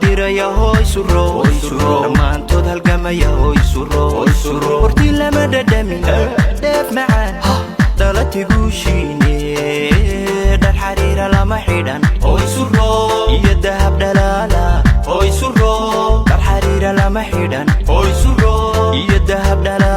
dira ya hoy suro dhammaantood halgamaya hoy suro hortii lama dhadhamin dheef macaan dalati guushiine dhar xariira lama xidhan hoy suro iyo dahab dhalaala hoy suro dhar xariira lama xidhan hoy suro iyo dahab dhalaala